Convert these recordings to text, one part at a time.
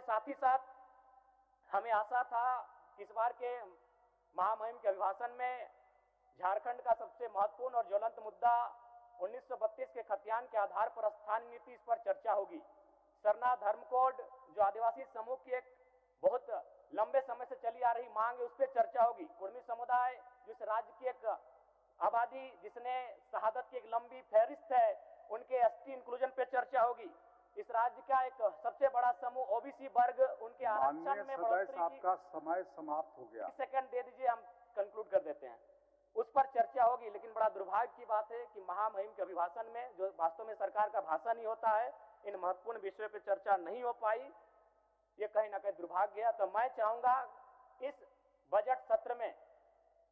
साथ ही साथ हमें आशा था कि इस बार के महामहिम के अभिभाषण में झारखंड का सबसे महत्वपूर्ण और ज्वलंत मुद्दा 1932 के खतियान के आधार पर स्थानीय नीति, इस पर चर्चा होगी। सरना धर्म कोड जो आदिवासी समूह की एक बहुत लंबे समय से चली आ रही मांग है, उस पर चर्चा होगी। कुर्मी समुदाय जिस राज्य की एक आबादी जिसने शहादत की एक लंबी फहरिस्त है, उनके एसटी इंक्लूजन पे चर्चा होगी। इस राज्य का एक सबसे बड़ा समूह ओबीसी वर्ग, उनके आरक्षण में बढ़ोतरी की। आपका समय समाप्त हो गया। सेकंड दे दीजिए, हम कंक्लूड कर देते हैं। उस पर चर्चा होगी, लेकिन बड़ा दुर्भाग्य की बात है कि महामहिम के अभिभाषण में, जो वास्तव में सरकार का भाषण ही होता है, इन महत्वपूर्ण विषयों पर चर्चा नहीं हो पाई। ये कहीं ना कहीं दुर्भाग्य है। तो मैं चाहूंगा इस बजट सत्र में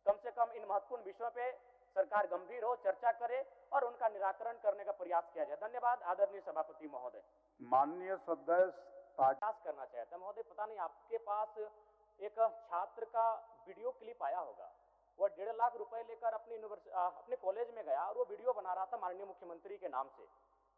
कम से कम इन महत्वपूर्ण विषयों पे सरकार गंभीर हो, चर्चा करे और उनका निराकरण करने का प्रयास किया जाए। धन्यवाद आदरणीय सभापति महोदय। माननीय सदस्य प्रयास करना चाहता महोदय, पता नहीं आपके पास एक छात्र का वीडियो क्लिप आया होगा। वो 1.5 लाख रुपए लेकर अपने कॉलेज में गया और वो वीडियो बना रहा था माननीय मुख्यमंत्री के नाम से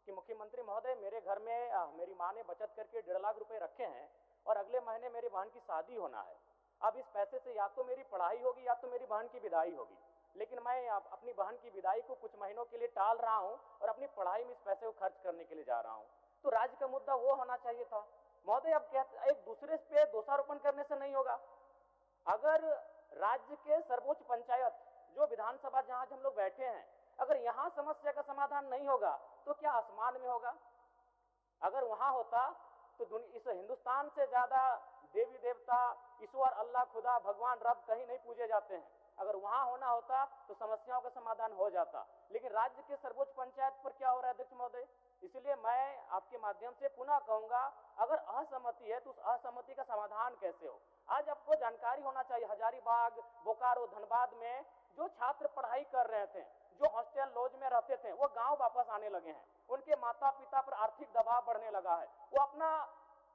कि मुख्यमंत्री महोदय, मेरे घर में मेरी माँ ने बचत करके 1.5 लाख रुपए रखे हैं और अगले महीने मेरी बहन की शादी होना है। अब इस पैसे से या तो मेरी पढ़ाई होगी या तो मेरी बहन की विदाई होगी, लेकिन मैं अपनी बहन की विदाई को कुछ महीनों के लिए टाल रहा हूं और अपनी पढ़ाई में इस पैसे को खर्च करने के लिए जा रहा हूं। तो राज्य का मुद्दा वो होना चाहिए था महोदय। अब एक दूसरे पे दोषारोपण करने से नहीं होगा। अगर राज्य के सर्वोच्च पंचायत, जो विधानसभा जहां हम लोग बैठे हैं, अगर यहां समस्या का समाधान नहीं होगा तो क्या आसमान में होगा? अगर वहां होता तो इस हिंदुस्तान से ज्यादा देवी देवता, ईश्वर, अल्लाह, खुदा, भगवान, रब कहीं नहीं पूजे जाते हैं। अगर वहां होना होता तो समस्याओं का समाधान हो जाता, लेकिन राज्य के सर्वोच्च पंचायत पर क्या हो रहा है अध्यक्ष महोदय? इसलिए मैं आपके माध्यम से पुनः कहूंगा, अगर असहमति है तो उस असहमति का समाधान कैसे हो। आज आपको जानकारी होना चाहिए, हजारीबाग, बोकारो, धनबाद में जो छात्र पढ़ाई कर रहे थे, जो हॉस्टल लॉज में रहते थे, वो गांव वापस आने लगे हैं। उनके माता पिता पर आर्थिक दबाव बढ़ने लगा है। वो अपना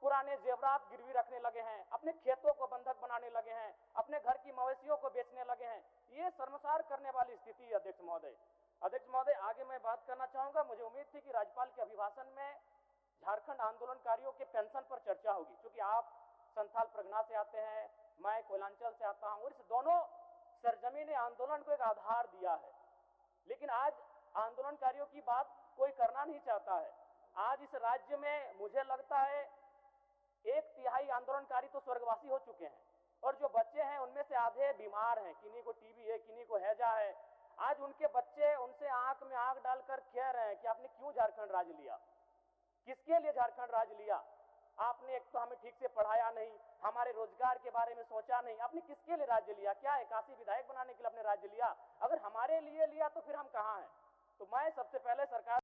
पुराने जेवरात गिरवी रखने लगे हैं, अपने खेतों को बंधक बनाने लगे हैं, अपने घर की मवेशियों को बेचने लगे हैं। ये शर्मसार करने वाली स्थिति है अध्यक्ष महोदय। अध्यक्ष महोदय, आगे मैं बात करना चाहूंगा। मुझे उम्मीद थी कि राज्यपाल के अभिभाषण में झारखंड आंदोलनकारियों के पेंशन पर चर्चा होगी, क्योंकि आप संथाल परगना से आते हैं, मैं कोयलांचल से आता हूं, और इस दोनों सरजमी ने आंदोलन को एक आधार दिया है। लेकिन आज आंदोलनकारियों की बात कोई करना नहीं चाहता है। आज इस राज्य में मुझे लगता है 1/3 आंदोलनकारी तो स्वर्गवासी हो चुके हैं, और जो बच्चे हैं उनमें से आधे बीमार हैं, किन्हीं को टीबी है, किन्हीं को हैजा है। आज उनके बच्चे उनसे आंख में आंख डालकर कह रहे हैं कि आपने क्यों झारखंड राज्य लिया, किसके लिए झारखंड राज्य लिया? आपने एक तो हमें ठीक से पढ़ाया नहीं, हमारे रोजगार के बारे में सोचा नहीं, आपने किसके लिए राज्य लिया? क्या 81 विधायक बनाने के लिए आपने राज्य लिया? अगर हमारे लिए लिया तो फिर हम कहां हैं? तो मैं सबसे पहले सरकार